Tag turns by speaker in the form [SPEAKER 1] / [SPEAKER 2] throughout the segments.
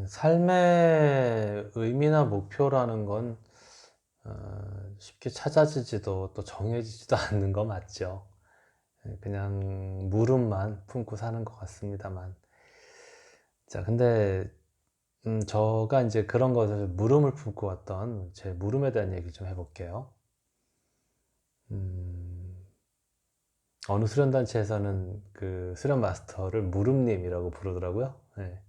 [SPEAKER 1] 삶의 의미나 목표라는 건 쉽게 찾아지지도 또 정해지지도 않는 거 맞죠. 그냥 물음만 품고 사는 것 같습니다만. 자, 근데 저가 이제 그런 것을 물음을 품고 왔던 제 물음에 대한 얘기 좀 해볼게요. 음, 어느 수련단체에서는 그 수련 마스터를 물음님이라고 부르더라고요. 네.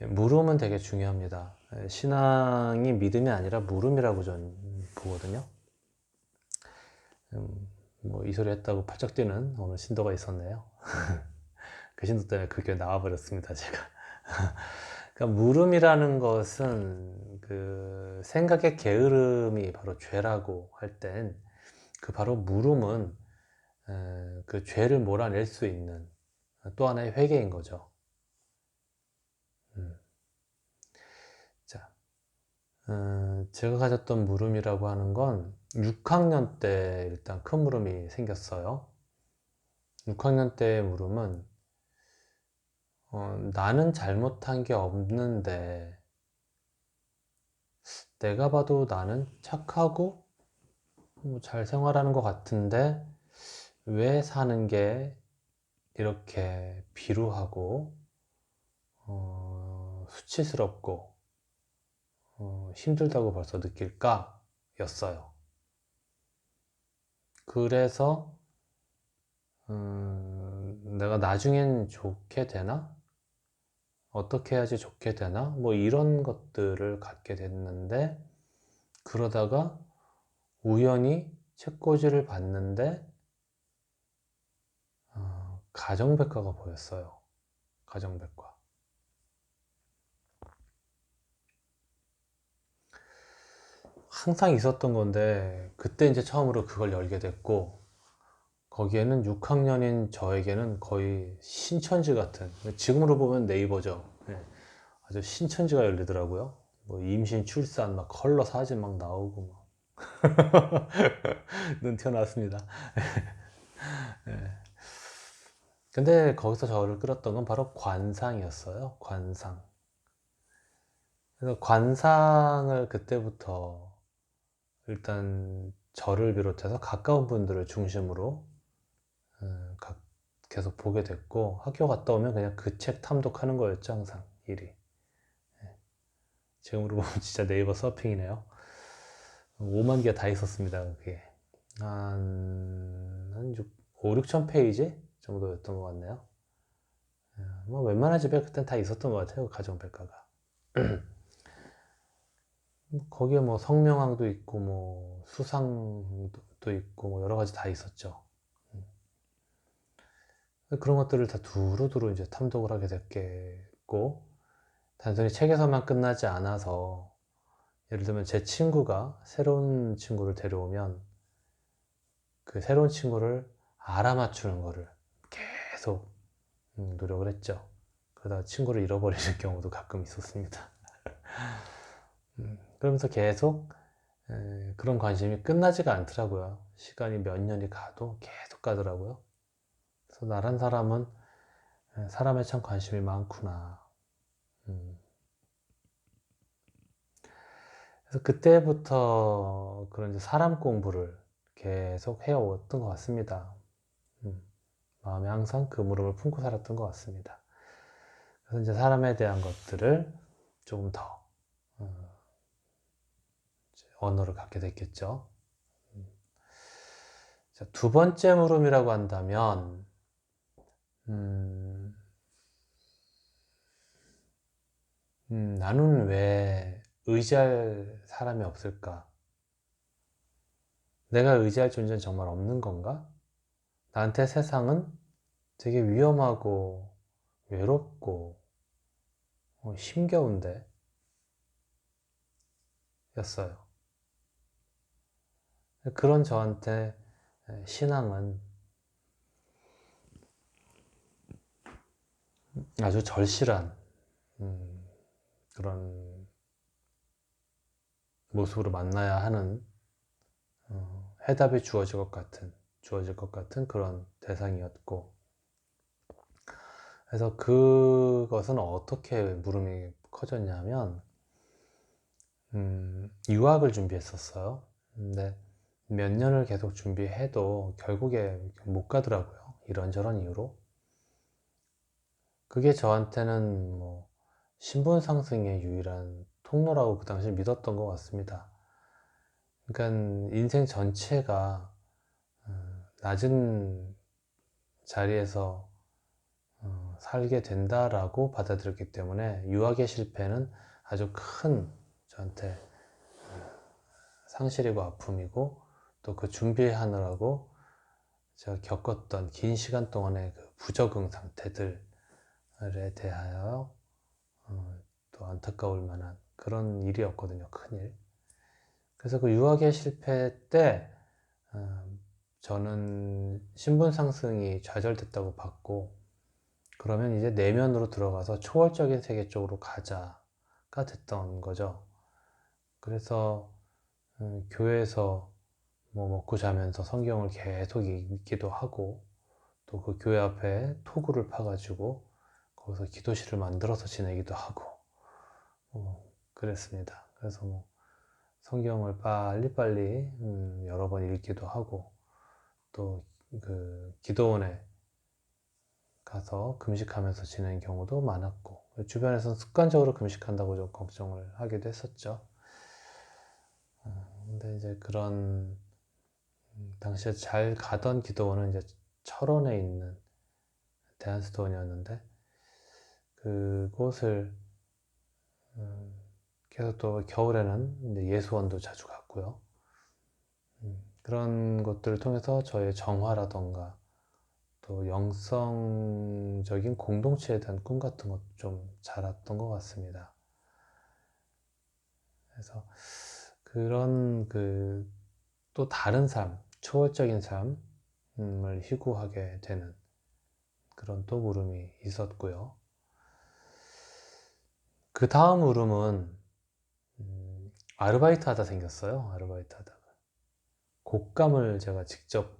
[SPEAKER 1] 물음은 되게 중요합니다. 신앙이 믿음이 아니라 물음이라고 전 보거든요. 뭐 이 소리 했다고 팔짝 뛰는 오늘 신도가 있었네요. 그 신도 때문에 그 교회 나와버렸습니다, 제가. 그러니까 물음이라는 것은 그 생각의 게으름이 바로 죄라고 할 땐 그 바로 물음은 그 죄를 몰아낼 수 있는 또 하나의 회개인 거죠. 음. 자, 제가 가졌던 물음이라고 하는 건 6학년 때 일단 큰 물음이 생겼어요. 6학년 때의 물음은 나는 잘못한 게 없는데 내가 봐도 나는 착하고 잘 생활하는 것 같은데 왜 사는 게 이렇게 비루하고 수치스럽고 힘들다고 벌써 느낄까? 였어요. 그래서 내가 나중엔 좋게 되나? 어떻게 해야지 좋게 되나? 뭐 이런 것들을 갖게 됐는데 그러다가 우연히 책꽂이를 봤는데 가정백과가 보였어요. 가정백과. 항상 있었던 건데 그때 이제 처음으로 그걸 열게 됐고 거기에는 6학년인 저에게는 거의 신천지 같은, 지금으로 보면 네이버죠. 네, 아주 신천지가 열리더라고요. 뭐 임신, 출산, 막 컬러 사진 막 나오고 막. 눈 튀어나왔습니다. 근데 거기서 저를 끌었던 건 바로 관상이었어요. 관상. 그래서 관상을 그때부터 일단 저를 비롯해서 가까운 분들을 중심으로 계속 보게 됐고 학교 갔다 오면 그냥 그 책 탐독하는 거였죠. 항상 일이. 지금으로 보면 진짜 네이버 서핑이네요. 5만 개 다 있었습니다. 그게 한 5, 6천 페이지 정도였던 것 같네요. 뭐 웬만한 집에 그땐 다 있었던 것 같아요. 가정백과가. 거기에 뭐 성명학도 있고 뭐 수상도 있고 뭐 여러 가지 다 있었죠. 그런 것들을 다 두루두루 이제 탐독을 하게 됐겠고 단순히 책에서만 끝나지 않아서 예를 들면 제 친구가 새로운 친구를 데려오면 그 새로운 친구를 알아맞추는 거를 계속 노력을 했죠. 그러다 친구를 잃어버리는 경우도 가끔 있었습니다. 그러면서 계속 그런 관심이 끝나지가 않더라고요. 시간이 몇 년이 가도 계속 가더라고요. 그래서 나란 사람은 사람에 참 관심이 많구나. 그래서 그때부터 그런 이제 사람 공부를 계속 해왔던 것 같습니다. 마음에 항상 그 물음을 품고 살았던 것 같습니다. 그래서 이제 사람에 대한 것들을 조금 더 언어를 갖게 됐겠죠. 자, 두 번째 물음이라고 한다면 음, 나는 왜 의지할 사람이 없을까? 내가 의지할 존재는 정말 없는 건가? 나한테 세상은 되게 위험하고 외롭고 힘겨운데 였어요. 그런 저한테 신앙은 아주 절실한 그런 모습으로 만나야 하는 해답이 주어질 것 같은 그런 대상이었고 그래서 그것은 어떻게 물음이 커졌냐면, 유학을 준비했었어요. 근데 몇 년을 계속 준비해도 결국에 못 가더라고요. 이런저런 이유로. 그게 저한테는 뭐 신분 상승의 유일한 통로라고 그 당시 믿었던 것 같습니다. 그러니까 인생 전체가 낮은 자리에서 살게 된다라고 받아들였기 때문에 유학의 실패는 아주 큰 저한테 상실이고 아픔이고, 또 그 준비하느라고 제가 겪었던 긴 시간 동안의 그 부적응 상태들에 대하여 또 안타까울 만한 그런 일이었거든요. 큰일. 그래서 그 유학의 실패 때 저는 신분 상승이 좌절됐다고 봤고, 그러면 이제 내면으로 들어가서 초월적인 세계 쪽으로 가자가 됐던 거죠. 그래서 교회에서 뭐 먹고 자면서 성경을 계속 읽기도 하고, 또 그 교회 앞에 토구를 파가지고 거기서 기도실을 만들어서 지내기도 하고, 그랬습니다. 그래서 뭐 성경을 빨리빨리 여러 번 읽기도 하고, 또 그 기도원에 가서 금식하면서 지내는 경우도 많았고, 주변에서는 습관적으로 금식한다고 좀 걱정을 하기도 했었죠. 근데 이제 그런 당시에 잘 가던 기도원은 이제 철원에 있는 대한스토원이었는데, 그곳을 계속 또 겨울에는 이제 예수원도 자주 갔고요. 그런 것들을 통해서 저의 정화라던가 또 영성적인 공동체에 대한 꿈 같은 것도 좀 자랐던 것 같습니다. 그래서 그런 그 또 다른 삶, 초월적인 삶을 희구하게 되는 그런 또 물음이 있었고요. 그 다음 물음은 아르바이트 하다 생겼어요. 아르바이트 하다가 곶감을 제가 직접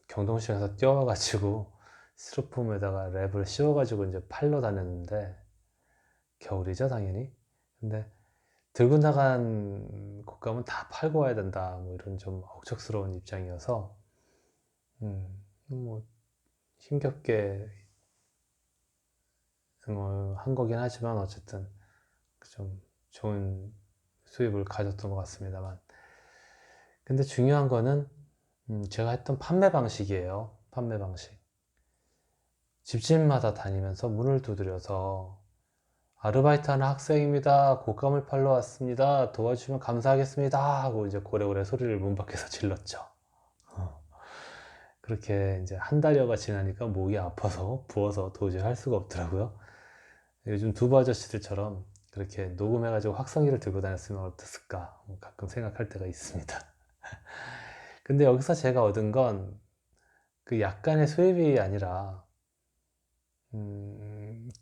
[SPEAKER 1] 경동시장에서 띄워가지고 스티로폼에다가 랩을 씌워가지고 이제 팔러 다녔는데, 겨울이죠 당연히. 근데 들고 나간 곶감은 다 팔고 와야 된다, 뭐 이런 좀 억척스러운 입장이어서 뭐 힘겹게 뭐 한 거긴 하지만 어쨌든 좀 좋은 수입을 가졌던 것 같습니다만, 근데 중요한 거는 제가 했던 판매 방식이에요. 판매 방식. 집집마다 다니면서 문을 두드려서 아르바이트 하는 학생입니다. 곶감을 팔러 왔습니다. 도와주시면 감사하겠습니다. 하고 이제 고래고래 소리를 문 밖에서 질렀죠. 그렇게 이제 한 달여가 지나니까 목이 아파서 부어서 도저히 할 수가 없더라고요. 요즘 두부 아저씨들처럼 그렇게 녹음해가지고 확성기를 들고 다녔으면 어땠을까 가끔 생각할 때가 있습니다. 근데 여기서 제가 얻은 건 그 약간의 수입이 아니라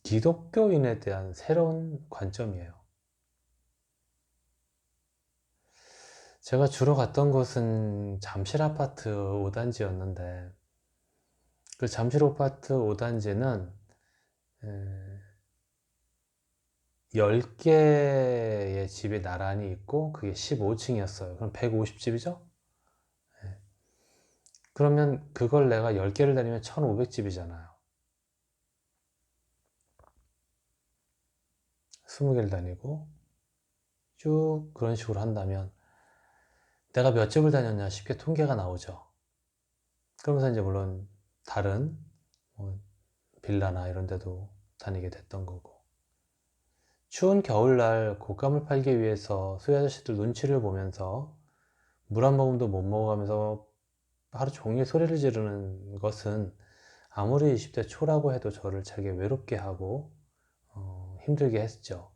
[SPEAKER 1] 기독교인에 대한 새로운 관점이에요. 제가 주로 갔던 곳은 잠실 아파트 5단지였는데, 그 잠실 아파트 5단지는 10개의 집이 나란히 있고 그게 15층이었어요. 그럼 150집이죠? 그러면 그걸 내가 10개를 다니면 1500집이잖아요. 20개를 다니고 쭉 그런 식으로 한다면 내가 몇 집을 다녔냐 쉽게 통계가 나오죠. 그러면서 이제 물론 다른 뭐 빌라나 이런 데도 다니게 됐던 거고, 추운 겨울날 곶감을 팔기 위해서 수혜 아저씨들 눈치를 보면서 물 한 모금도 못 먹어가면서 하루 종일 소리를 지르는 것은 아무리 20대 초라고 해도 저를 되게 외롭게 하고 힘들게 했죠.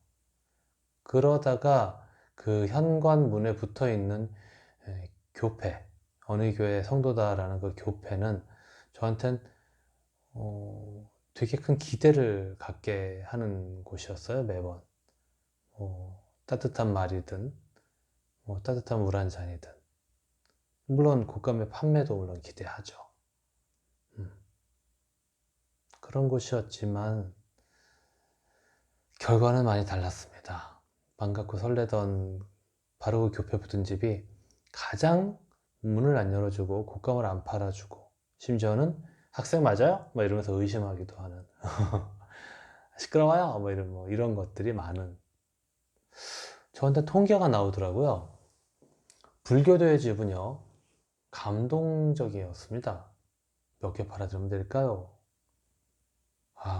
[SPEAKER 1] 그러다가 그 현관문에 붙어 있는 교패, 어느 교회 성도다라는 그 교패는 저한텐 되게 큰 기대를 갖게 하는 곳이었어요. 매번 따뜻한 말이든 따뜻한 물 한 잔이든, 물론 곶감의 판매도 물론 기대하죠. 그런 곳이었지만 결과는 많이 달랐습니다. 반갑고 설레던 바로 그 교패 붙은 집이 가장 문을 안 열어주고 곶감을 안 팔아주고 심지어는 학생 맞아요? 막 이러면서 의심하기도 하는 시끄러워요? 뭐 이런 것들이 많은, 저한테 통계가 나오더라고요. 불교도의 집은요 감동적이었습니다. 몇 개 팔아주면 될까요?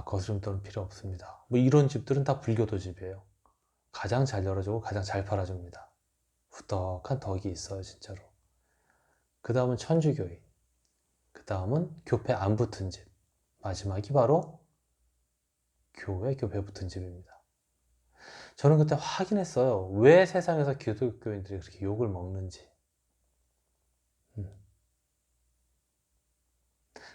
[SPEAKER 1] 거스름 떠는 필요 없습니다. 뭐 이런 집들은 다 불교도 집이에요. 가장 잘 열어주고 가장 잘 팔아줍니다. 후덕한 덕이 있어요, 진짜로. 그 다음은 천주교인, 그 다음은 교패 안 붙은 집, 마지막이 바로 교패 붙은 집입니다. 저는 그때 확인했어요. 왜 세상에서 기독교인들이 그렇게 욕을 먹는지.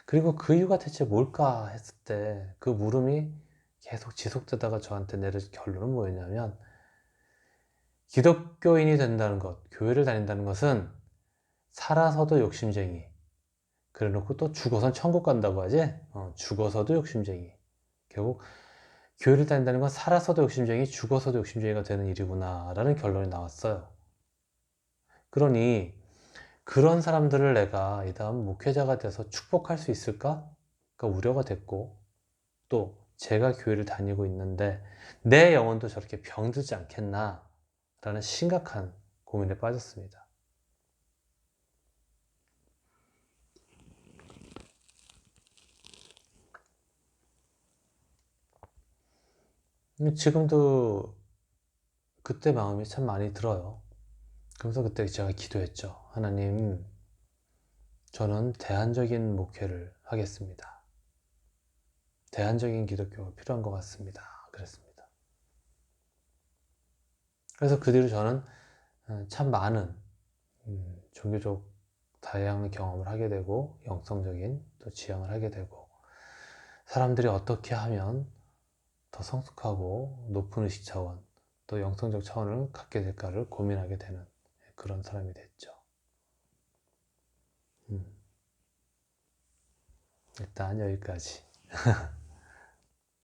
[SPEAKER 1] 그리고 그 이유가 대체 뭘까 했을 때 그 물음이 계속 지속되다가 저한테 내린 결론은 뭐였냐면, 기독교인이 된다는 것, 교회를 다닌다는 것은 살아서도 욕심쟁이, 그래놓고 또 죽어선 천국 간다고 하지? 죽어서도 욕심쟁이. 결국 교회를 다닌다는 건 살아서도 욕심쟁이, 죽어서도 욕심쟁이가 되는 일이구나 라는 결론이 나왔어요. 그러니 그런 사람들을 내가 이 다음 목회자가 돼서 축복할 수 있을까? 가 우려가 됐고, 또 제가 교회를 다니고 있는데 내 영혼도 저렇게 병들지 않겠나 라는 심각한 고민에 빠졌습니다. 지금도 그때 마음이 참 많이 들어요. 그래서 그때 제가 기도했죠. 하나님, 저는 대안적인 목회를 하겠습니다. 대안적인 기독교가 필요한 것 같습니다. 그랬습니다. 그래서 그 뒤로 저는 참 많은 종교적 다양한 경험을 하게 되고, 영성적인 또 지향을 하게 되고, 사람들이 어떻게 하면 더 성숙하고 높은 의식 차원, 또 영성적 차원을 갖게 될까를 고민하게 되는 그런 사람이 됐죠. 일단 여기까지.